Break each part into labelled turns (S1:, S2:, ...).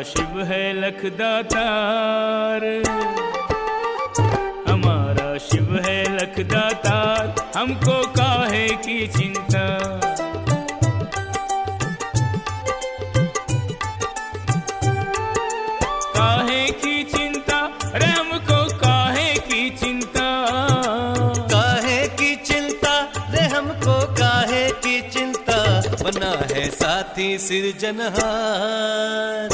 S1: शिव है लखदातार, हमारा शिव है लखदातार, हमको काहे की चिंता। काहे की चिंता रे हमको काहे की चिंता,
S2: काहे की चिंता रे हमको काहे की चिंता, बना है साथी सिरजनहार,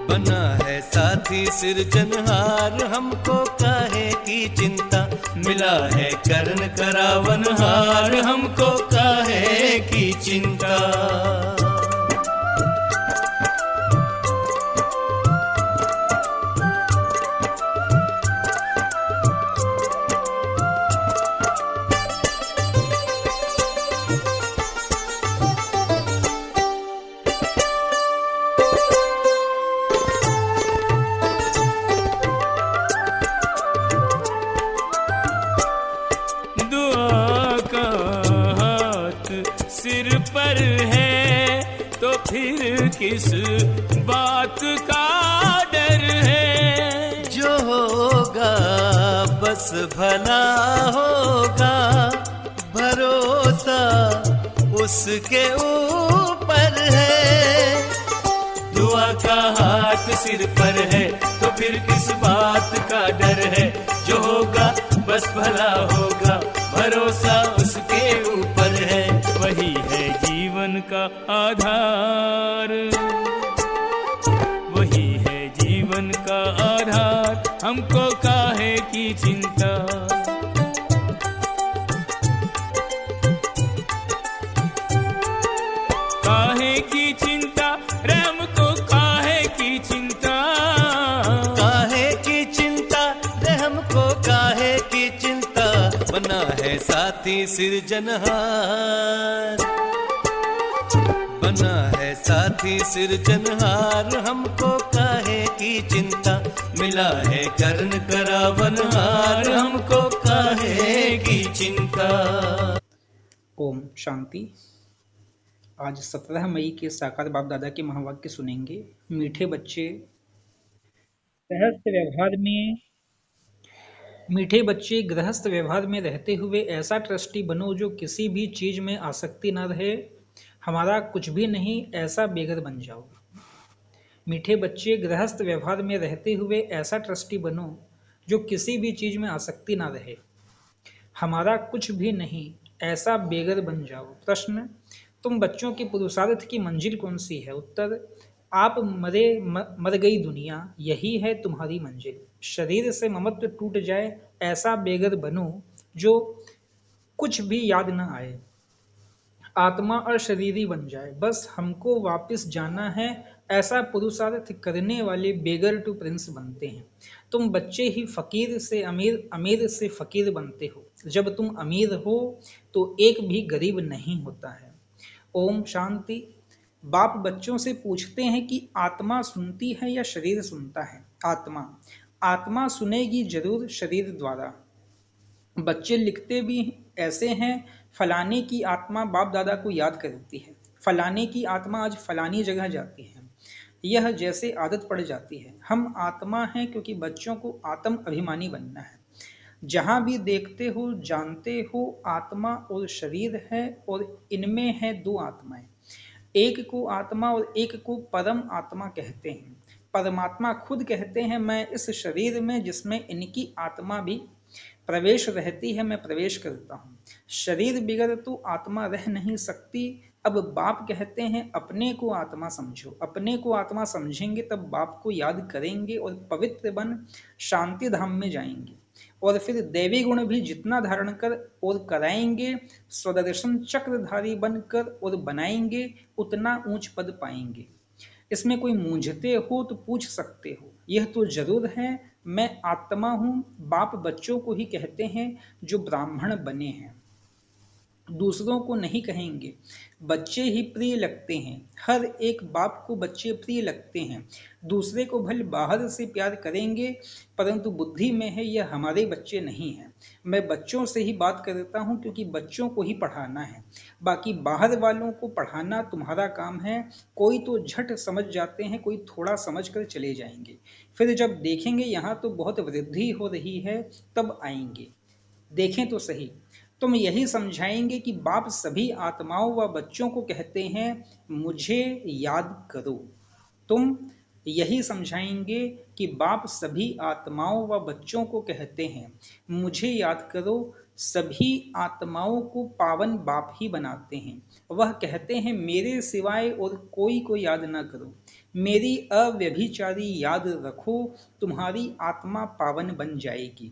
S2: बना है साथी सिरजनहार, हमको काहे की चिंता, मिला है कर्ण करावनहार, हमको काहे की चिंता।
S1: सिर पर है तो फिर किस बात का डर है,
S2: जो होगा बस भला होगा, भरोसा उसके ऊपर है।
S1: दुआ का हाथ सिर पर है तो फिर किस बात का डर है, जो होगा बस भला होगा, भरोसा उसके ऊपर है। वही है जीवन का आधार, वही है जीवन का आधार, हमको काहे की चिंता। काहे की चिंता रे हमको काहे की चिंता,
S2: काहे की चिंता रे हमको काहे की चिंता, बना है साथी सिरजनहार, बना है साथी सिरजनहार, हमको काहे की चिंता, मिला है कर्ण करावनहार, हमको काहे की चिंता।
S3: ओम शांति। आज 17 मई के साकार बाप दादा के महावाक्य सुनेंगे। मीठे बच्चे गृहस्थ व्यवहार में, मीठे बच्चे गृहस्थ व्यवहार में रहते हुए ऐसा ट्रस्टी बनो जो किसी भी चीज में आसक्ति न रहे, हमारा कुछ भी नहीं ऐसा बेघर बन जाओ। मीठे बच्चे गृहस्थ व्यवहार में रहते हुए ऐसा ट्रस्टी बनो जो किसी भी चीज में आसक्ति ना रहे, हमारा कुछ भी नहीं ऐसा बेघर बन जाओ। प्रश्न, तुम बच्चों के पुरुषार्थ की मंजिल कौन सी है? उत्तर, आप मर गई दुनिया, यही है तुम्हारी मंजिल। शरीर से ममत्व टूट जाए ऐसा बेघर बनो जो कुछ भी याद न आए, आत्मा और शरीरी बन जाए, बस हमको वापस जाना है, ऐसा पुरुषार्थ करने वाले बेगर टू प्रिंस बनते हैं। तुम बच्चे ही फकीर से अमीर, अमीर से फकीर बनते हो। जब तुम अमीर हो तो एक भी गरीब नहीं होता है। ओम शांति। बाप बच्चों से पूछते हैं कि आत्मा सुनती है या शरीर सुनता है? आत्मा सुनेगी जरूर शरीर द्वारा। बच्चे लिखते भी ऐसे हैं, फलाने की आत्मा बाप दादा को याद करती है, फलाने की आत्मा आज फलानी जगह जाती है, यह जैसे आदत पड़ जाती है। हम आत्मा हैं क्योंकि बच्चों को आत्म अभिमानी बनना है। जहां भी देखते हो जानते हो आत्मा और शरीर है, और इनमें है दो आत्माएं, एक को आत्मा और एक को परम आत्मा कहते हैं। परमात्मा खुद कहते हैं, मैं इस शरीर में जिसमें इनकी आत्मा भी प्रवेश रहती है, मैं प्रवेश करता हूँ। शरीर बिगर तो आत्मा रह नहीं सकती। अब बाप कहते हैं अपने को आत्मा समझो, अपने को आत्मा समझेंगे तब बाप को याद करेंगे और पवित्र बन शांति धाम में जाएंगे, और फिर देवी गुण भी जितना धारण कर और कराएंगे, स्वदर्शन चक्रधारी बनकर और बनाएंगे, उतना ऊंच पद पाएंगे। इसमें कोई मूंझते हो तो पूछ सकते हो, यह तो जरूर है मैं आत्मा हूं। बाप बच्चों को ही कहते हैं जो ब्राह्मण बने हैं। दूसरों को नहीं कहेंगे। बच्चे ही प्रिय लगते हैं, हर एक बाप को बच्चे प्रिय लगते हैं। दूसरे को भले बाहर से प्यार करेंगे, परंतु बुद्धि में है यह हमारे बच्चे नहीं हैं। मैं बच्चों से ही बात करता हूँ क्योंकि बच्चों को ही पढ़ाना है। बाकी बाहर वालों को पढ़ाना तुम्हारा काम है। कोई तो झट समझ जाते हैं, कोई थोड़ा समझ कर चले जाएंगे। फिर जब देखेंगे यहाँ तो बहुत वृद्धि हो रही है, तब आएंगे। देखें तो सही। तुम यही समझाएंगे कि बाप सभी आत्माओं व बच्चों को कहते हैं मुझे याद करो। तुम यही समझाएंगे कि बाप सभी आत्माओं व बच्चों को कहते हैं मुझे याद करो। सभी आत्माओं को पावन बाप ही बनाते हैं। वह कहते हैं मेरे सिवाय और कोई को याद न करो, मेरी अव्यभिचारी याद रखो, तुम्हारी आत्मा पावन बन जाएगी।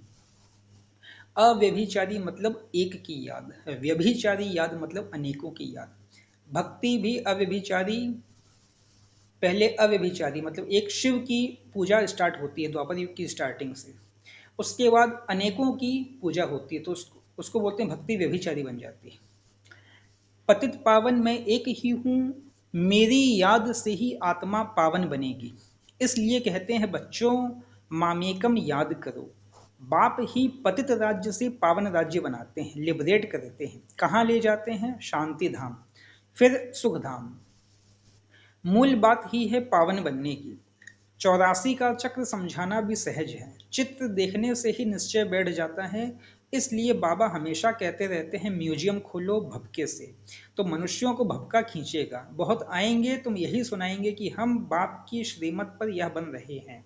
S3: अव्यभिचारी मतलब एक की याद, व्यभिचारी याद मतलब अनेकों की याद। भक्ति भी अव्यभिचारी, पहले अव्यभिचारी मतलब एक शिव की पूजा स्टार्ट होती है द्वापर युग की स्टार्टिंग से, उसके बाद अनेकों की पूजा होती है, तो उसको बोलते हैं भक्ति व्यभिचारी बन जाती है। पतित पावन मैं एक ही हूँ, मेरी याद से ही आत्मा पावन बनेगी। इसलिए कहते हैं बच्चों मामेकम याद करो। बाप ही पतित राज्य से पावन राज्य बनाते हैं, लिबरेट करते हैं। कहाँ ले जाते हैं? शांति धाम, फिर सुख धाम। मूल बात ही है पावन बनने की। 84 का चक्र समझाना भी सहज है, चित्र देखने से ही निश्चय बैठ जाता है। इसलिए बाबा हमेशा कहते रहते हैं म्यूजियम खोलो भपके से, तो मनुष्यों को भपका खींचेगा। बहुत आएंगे, तुम यही सुनाएंगे कि हम बाप की श्रीमत पर यह बन रहे हैं।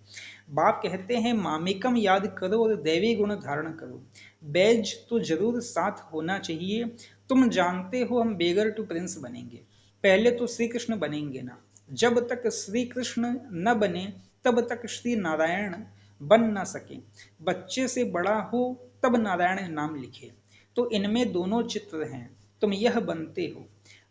S3: बाप कहते हैं मामेकम याद करो और दैवी गुण धारण करो। बैज तो जरूर साथ होना चाहिए। तुम जानते हो हम बेगर टू प्रिंस बनेंगे, पहले तो श्री कृष्ण बनेंगे ना। जब तक श्री कृष्ण न बने तब तक श्री नारायण बन न सके। बच्चे से बड़ा हो तब नारायण नाम लिखे, तो इनमें दोनों चित्र हैं। तुम यह बनते हो,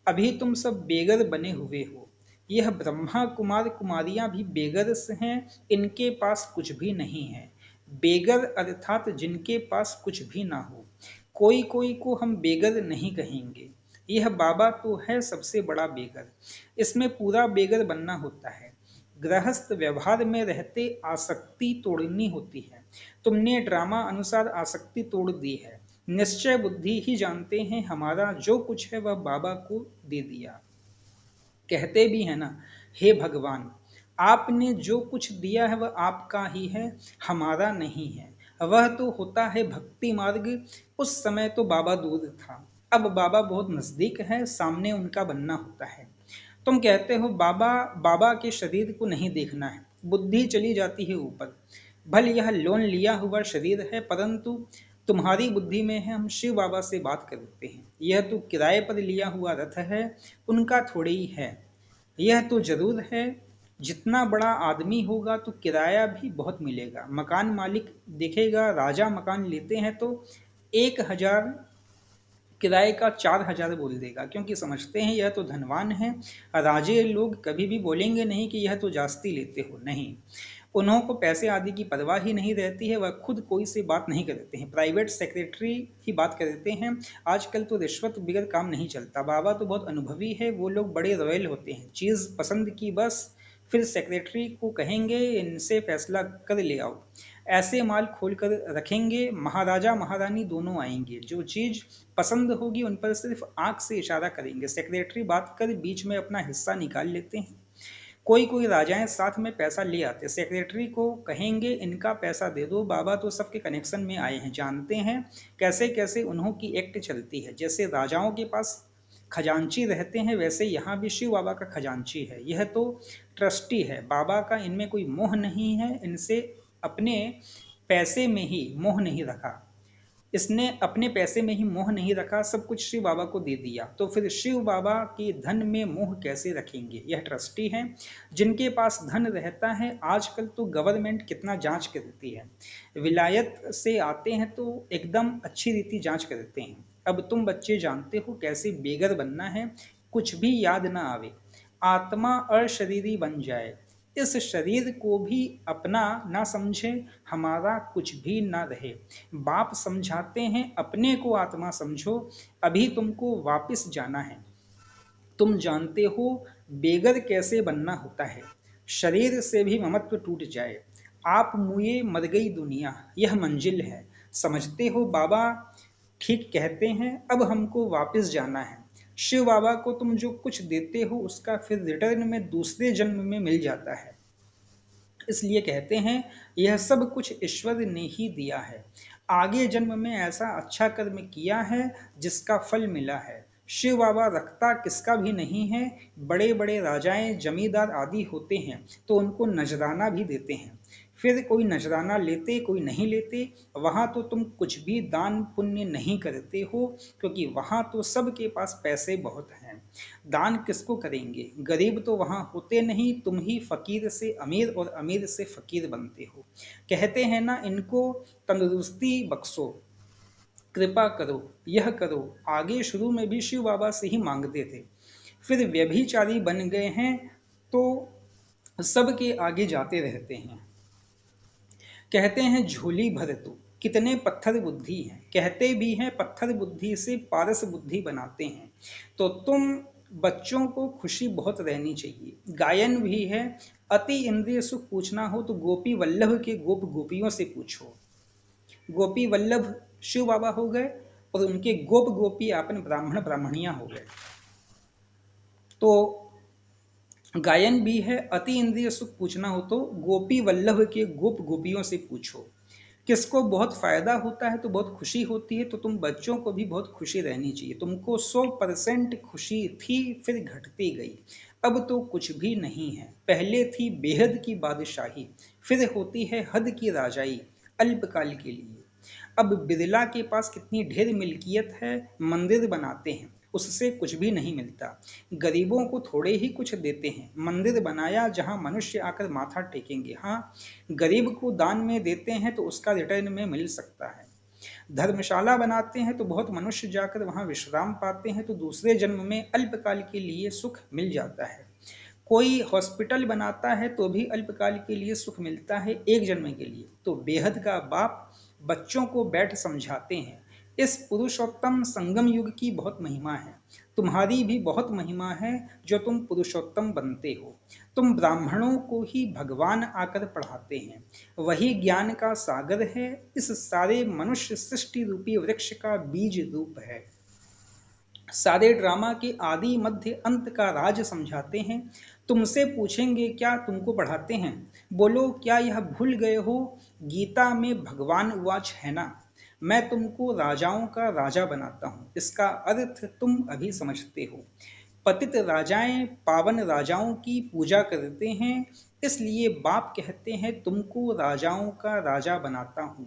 S3: अभी तुम सब बेगर बने हुए हो। यह ब्रह्मा कुमार कुमारियां भी बेगर्स हैं, इनके पास कुछ भी नहीं है। बेगर अर्थात जिनके पास कुछ भी ना हो। कोई कोई को हम बेगर नहीं कहेंगे। यह बाबा तो है सबसे बड़ा बेगर, इसमें पूरा बेगर बनना होता है। गृहस्थ व्यवहार में रहते आसक्ति तोड़नी होती है। तुमने ड्रामा अनुसार आसक्ति तोड़ दी है। निश्चय बुद्धि ही जानते हैं हमारा जो कुछ है वह बाबा को दे दिया। कहते भी है ना, हे भगवान आपने जो कुछ दिया है वह आपका ही है, हमारा नहीं है। वह तो होता है भक्ति मार्ग। उस समय तो बाबा दूर था, अब बाबा बहुत नजदीक है, सामने उनका बनना होता है। तुम कहते हो बाबा बाबा के शरीर को नहीं देखना है, बुद्धि चली जाती है ऊपर। भले यह लोन लिया हुआ शरीर है, परंतु तुम्हारी बुद्धि में है हम शिव बाबा से बात करते हैं। यह तो किराए पर लिया हुआ रथ है, उनका थोड़े ही है। यह तो जरूर है जितना बड़ा आदमी होगा तो किराया भी बहुत मिलेगा। मकान मालिक देखेगा, राजा मकान लेते हैं तो 1000 किराए का 4000 बोल देगा, क्योंकि समझते हैं यह तो धनवान है। राजे लोग कभी भी बोलेंगे नहीं कि यह तो जास्ती लेते हो, नहीं। उन्हों को पैसे आदि की परवाह ही नहीं रहती है, वह खुद कोई से बात नहीं करते हैं, प्राइवेट सेक्रेटरी ही बात करते हैं। आजकल तो रिश्वत बगैर काम नहीं चलता। बाबा तो बहुत अनुभवी है, वो लोग बड़े रॉयल होते हैं। चीज़ पसंद की बस फिर सेक्रेटरी को कहेंगे इनसे फैसला कर ले आओ। ऐसे माल खोल कर रखेंगे, महाराजा महारानी दोनों आएंगे। जो चीज़ पसंद होगी उन पर सिर्फ आंख से इशारा करेंगे, सेक्रेटरी बात कर बीच में अपना हिस्सा निकाल लेते हैं। कोई कोई राजाएं साथ में पैसा ले आते, सेक्रेटरी को कहेंगे इनका पैसा दे दो। बाबा तो सबके कनेक्शन में आए हैं, जानते हैं कैसे कैसे उन्हों की एक्ट चलती है। जैसे राजाओं के पास खजांची रहते हैं, वैसे यहाँ भी शिव बाबा का खजांची है। यह तो ट्रस्टी है बाबा का, इनमें कोई मोह नहीं है। इनसे अपने पैसे में ही मोह नहीं रखा, इसने अपने पैसे में ही मोह नहीं रखा, सब कुछ शिव बाबा को दे दिया। तो फिर शिव बाबा के धन में मोह कैसे रखेंगे? यह ट्रस्टी हैं जिनके पास धन रहता है। आजकल तो गवर्नमेंट कितना जांच करती है, विलायत से आते हैं तो एकदम अच्छी रीति जांच करते हैं। अब तुम बच्चे जानते हो कैसे बेगर बनना है, कुछ भी याद ना आवे, आत्मा अशरीरी बन जाए, इस शरीर को भी अपना ना समझे, हमारा कुछ भी ना रहे। बाप समझाते हैं अपने को आत्मा समझो, अभी तुमको वापस जाना है। तुम जानते हो बेगर कैसे बनना होता है, शरीर से भी ममत्व टूट जाए। आप मुए मर गई दुनिया, यह मंजिल है। समझते हो बाबा ठीक कहते हैं, अब हमको वापस जाना है। शिव बाबा को तुम जो कुछ देते हो उसका फिर रिटर्न में दूसरे जन्म में मिल जाता है। इसलिए कहते हैं यह सब कुछ ईश्वर ने ही दिया है। आगे जन्म में ऐसा अच्छा कर्म किया है जिसका फल मिला है। शिव बाबा रखता किसका भी नहीं है। बड़े बड़े राजाएं जमींदार आदि होते हैं तो उनको नजराना भी देते हैं, फिर कोई नजराना लेते कोई नहीं लेते। वहां तो तुम कुछ भी दान पुण्य नहीं करते हो, क्योंकि वहां तो सबके पास पैसे बहुत हैं। दान किसको करेंगे, गरीब तो वहां होते नहीं, तुम ही फकीर से अमीर और अमीर से फकीर बनते हो। कहते हैं ना, इनको तंदुरुस्ती बख्शो, कृपा करो, यह करो। आगे शुरू में भी शिव बाबा से ही मांगते थे, फिर व्यभिचारी बन गए हैं तो सबके आगे जाते रहते हैं। कहते हैं झोली भर तू, कितने पत्थर बुद्धि हैं। कहते भी हैं पत्थर बुद्धि से पारस बुद्धि बनाते हैं। तो तुम बच्चों को खुशी बहुत रहनी चाहिए। गायन भी है, अति इंद्रिय सुख पूछना हो तो गोपी वल्लभ के गोप गोपियों से पूछो। गोपी वल्लभ शिव बाबा हो गए और उनके गोप गोपी आपन ब्राह्मण ब्राह्मणियां हो गए। तो गायन भी है, अति इंद्रिय सुख पूछना हो तो गोपी वल्लभ के गोप गोपियों से पूछो। किसको बहुत फायदा होता है तो बहुत खुशी होती है, तो तुम बच्चों को भी बहुत खुशी रहनी चाहिए। तुमको 100% खुशी थी, फिर घटती गई, अब तो कुछ भी नहीं है। पहले थी बेहद की बादशाही, फिर होती है हद की राजाई अल्पकाल के लिए। अब बिरला के पास कितनी ढेर मिल्कियत है, मंदिर बनाते हैं उससे कुछ भी नहीं मिलता। गरीबों को थोड़े ही कुछ देते हैं। मंदिर बनाया जहां मनुष्य आकर माथा टेकेंगे। हाँ, गरीब को दान में देते हैं तो उसका रिटर्न में मिल सकता है। धर्मशाला बनाते हैं तो बहुत मनुष्य जाकर वहां विश्राम पाते हैं, तो दूसरे जन्म में अल्पकाल के लिए सुख मिल जाता है। कोई हॉस्पिटल बनाता है तो भी अल्पकाल के लिए सुख मिलता है, एक जन्म के लिए। तो बेहद का बाप बच्चों को बैठ समझाते हैं, इस पुरुषोत्तम संगम युग की बहुत महिमा है। तुम्हारी भी बहुत महिमा है जो तुम पुरुषोत्तम बनते हो। तुम ब्राह्मणों को ही भगवान आकर पढ़ाते हैं, वही ज्ञान का सागर है, इस सारे मनुष्य सृष्टि रूपी वृक्ष का बीज रूप है। सारे ड्रामा के आदि मध्य अंत का राज समझाते हैं। तुमसे पूछेंगे क्या तुमको पढ़ाते हैं, बोलो क्या यह भूल गए हो, गीता में भगवान उवाच है ना, मैं तुमको राजाओं का राजा बनाता हूं। इसका अर्थ तुम अभी समझते हो। पतित राजाएं पावन राजाओं की पूजा करते हैं, इसलिए बाप कहते हैं तुमको राजाओं का राजा बनाता हूं।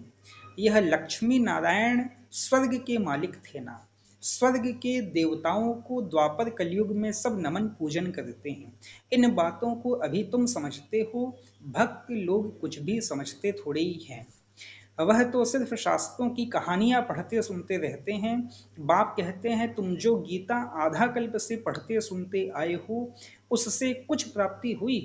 S3: यह लक्ष्मी नारायण स्वर्ग के मालिक थे ना, स्वर्ग के देवताओं को द्वापर कलयुग में सब नमन पूजन करते हैं। इन बातों को अभी तुम समझते हो, भक्त लोग कुछ भी समझते थोड़े ही हैं। वह तो सिर्फ शास्त्रों की कहानियां पढ़ते सुनते रहते हैं। बाप कहते हैं तुम जो गीता आधा कल्प से पढ़ते सुनते आए हो उससे कुछ प्राप्ति हुई,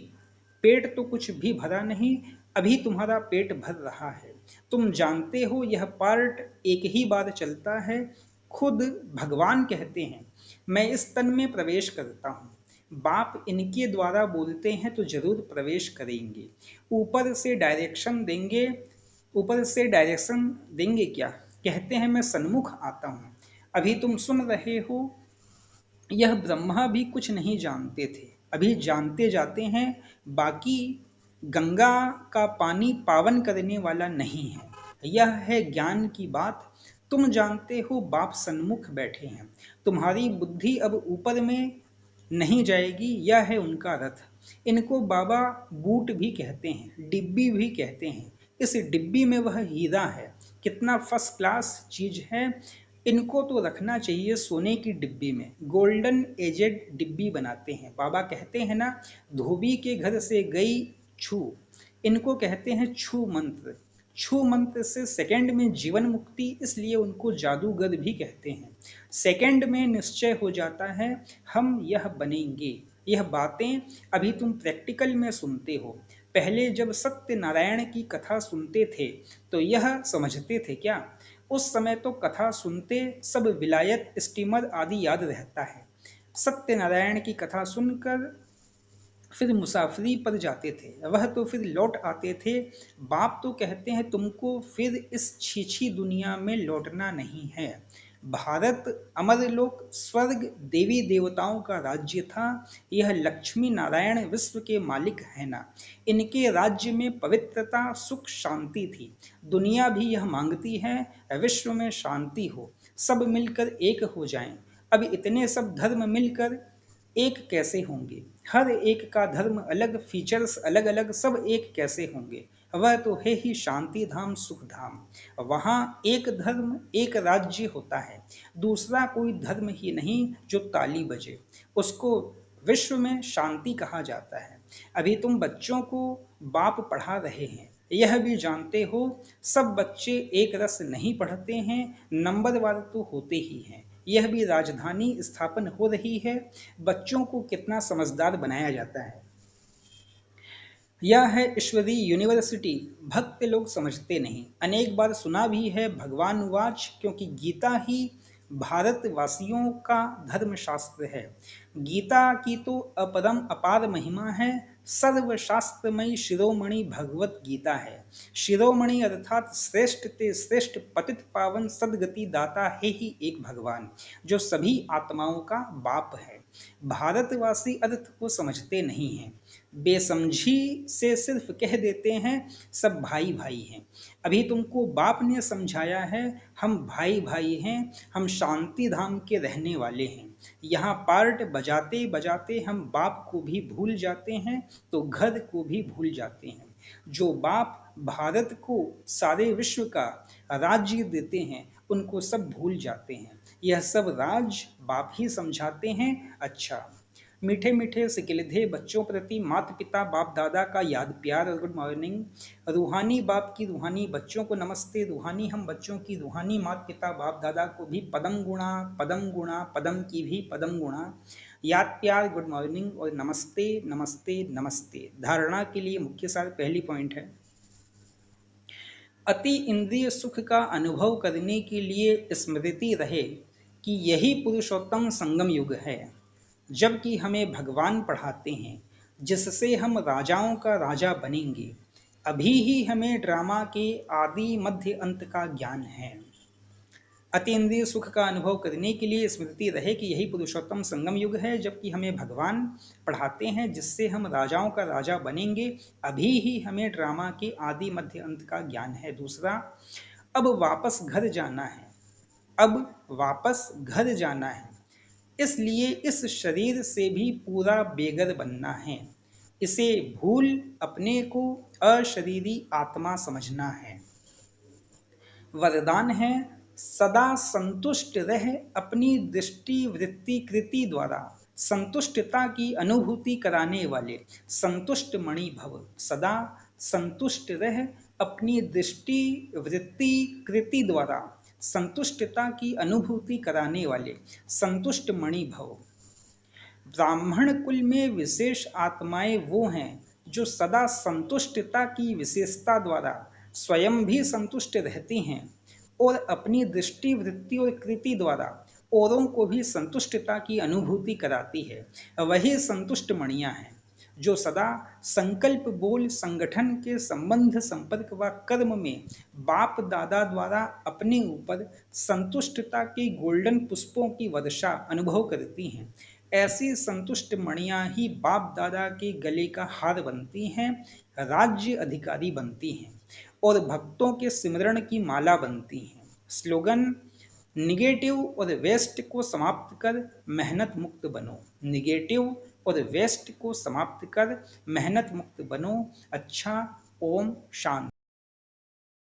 S3: पेट तो कुछ भी भरा नहीं, अभी तुम्हारा पेट भर रहा है। तुम जानते हो यह पार्ट एक ही बार चलता है। खुद भगवान कहते हैं मैं इस तन में प्रवेश करता हूँ। बाप इनके द्वारा बोलते हैं तो जरूर प्रवेश करेंगे। ऊपर से डायरेक्शन देंगे, ऊपर से डायरेक्शन देंगे क्या, कहते हैं मैं सन्मुख आता हूँ। अभी तुम सुन रहे हो, यह ब्रह्मा भी कुछ नहीं जानते थे, अभी जानते जाते हैं। बाकी गंगा का पानी पावन करने वाला नहीं है, यह है ज्ञान की बात। तुम जानते हो बाप सन्मुख बैठे हैं, तुम्हारी बुद्धि अब ऊपर में नहीं जाएगी, यह है उनका रथ। इनको बाबा बूट भी कहते हैं, डिब्बी भी कहते हैं। इस डिब्बी में वह हीरा है, कितना फर्स्ट क्लास चीज है। इनको तो रखना चाहिए सोने की डिब्बी में, गोल्डन एजेड डिब्बी बनाते हैं। बाबा कहते हैं ना, धोबी के घर से गई छू, इनको कहते हैं छू मंत्र। छू मंत्र से सेकंड में जीवन मुक्ति, इसलिए उनको जादूगर भी कहते हैं। सेकंड में निश्चय हो जाता है हम यह बनेंगे, यह बातें अभी तुम प्रैक्टिकल में सुनते हो। पहले जब सत्यनारायण की कथा सुनते थे तो यह समझते थे क्या? उस समय तो कथा सुनते सब विलायत, स्टीमर आदि याद रहता है। सत्यनारायण की कथा सुनकर फिर मुसाफरी पर जाते थे, वह तो फिर लौट आते थे। बाप तो कहते हैं तुमको फिर इस छीछी दुनिया में लौटना नहीं है। भारत अमरलोक, स्वर्ग, देवी देवताओं का राज्य था। यह लक्ष्मी नारायण विश्व के मालिक है ना। इनके राज्य में पवित्रता, सुख, शांति थी। दुनिया भी यह मांगती है विश्व में शांति हो, सब मिलकर एक हो जाएं। अब इतने सब धर्म मिलकर एक कैसे होंगे? हर एक का धर्म अलग, फीचर्स अलग अलग, सब एक कैसे होंगे? वह तो है ही शांति धाम, सुख धाम। वहां एक धर्म, एक राज्य होता है, दूसरा कोई धर्म ही नहीं जो ताली बजे, उसको विश्व में शांति कहा जाता है। अभी तुम बच्चों को बाप पढ़ा रहे हैं, यह भी जानते हो सब बच्चे एक रस नहीं पढ़ते हैं, नंबरवार तो होते ही हैं। यह भी राजधानी स्थापन हो रही है, बच्चों को कितना समझदार बनाया जाता है। यह है ईश्वरीय यूनिवर्सिटी, भक्त लोग समझते नहीं। अनेक बार सुना भी है भगवान वाच, क्योंकि गीता ही भारतवासियों का धर्मशास्त्र है। गीता की तो अपरम अपार महिमा है, सर्वशास्त्रमयी शिरोमणि भगवत गीता है। शिरोमणि अर्थात श्रेष्ठ ते श्रेष्ठ, पतित पावन सदगति दाता है ही एक भगवान, जो सभी आत्माओं का बाप है। भारतवासी अर्थ को समझते नहीं हैं, बेसमझी से सिर्फ कह देते हैं सब भाई भाई हैं। अभी तुमको बाप ने समझाया है हम भाई भाई हैं, हम शांति धाम के रहने वाले हैं। यहाँ पार्ट बजाते बजाते हम बाप को भी भूल जाते हैं तो घर को भी भूल जाते हैं। जो बाप भारत को सारे विश्व का राज्य देते हैं उनको सब भूल जाते हैं। यह सब राज बाप ही समझाते हैं। अच्छा, मीठे मीठे सिकिलधे बच्चों प्रति माता पिता बाप दादा का याद प्यार और गुड मॉर्निंग। रूहानी बाप की रूहानी बच्चों को नमस्ते। रूहानी हम बच्चों की रूहानी माता पिता बाप दादा को भी पदम गुणा, पदम गुणा, पदम की भी पदम गुणा, याद प्यार, गुड मॉर्निंग और नमस्ते नमस्ते नमस्ते। धारणा के लिए मुख्य सार, पहली पॉइंट है, अति इंद्रिय सुख का अनुभव करने के लिए स्मृति रहे कि यही पुरुषोत्तम संगम युग है, जबकि हमें भगवान पढ़ाते हैं जिससे हम राजाओं का राजा बनेंगे। अभी ही हमें ड्रामा के आदि मध्य अंत का ज्ञान है। अतीन्द्रिय सुख का अनुभव करने के लिए स्मृति रहे कि यही पुरुषोत्तम संगम युग है, जबकि हमें भगवान पढ़ाते हैं जिससे हम राजाओं का राजा बनेंगे। अभी ही हमें ड्रामा के आदि मध्य अंत का ज्ञान है। दूसरा, अब वापस घर जाना है, अब वापस घर जाना है, इसलिए इस शरीर से भी पूरा बेगर बनना है। इसे भूल अपने को अशरीरी आत्मा समझना है। वरदान है, सदा संतुष्ट रह अपनी दृष्टि वृत्ति कृति द्वारा संतुष्टता की अनुभूति कराने वाले संतुष्ट मणि भव। सदा संतुष्ट रह अपनी दृष्टि वृत्ति कृति द्वारा संतुष्टता की अनुभूति कराने वाले संतुष्ट मणि भव। ब्राह्मण कुल में विशेष आत्माएं वो हैं जो सदा संतुष्टता की विशेषता द्वारा स्वयं भी संतुष्ट रहती हैं और अपनी दृष्टि वृत्ति और कृति द्वारा औरों को भी संतुष्टता की अनुभूति कराती है। वही संतुष्ट मणियां हैं जो सदा संकल्प बोल संगठन के संबंध संपर्क व कर्म में बाप दादा द्वारा अपने ऊपर संतुष्टता के गोल्डन पुष्पों की वर्षा अनुभव करती हैं। ऐसी संतुष्ट मणियां ही बाप दादा के गले का हार बनती हैं, राज्य अधिकारी बनती हैं और भक्तों के सिमरण की माला बनती हैं। स्लोगन, निगेटिव और वेस्ट को समाप्त कर मेहनत मुक्त बनो। निगेटिव और वेस्ट को समाप्त कर मेहनत मुक्त बनो। अच्छा, ओम शांति।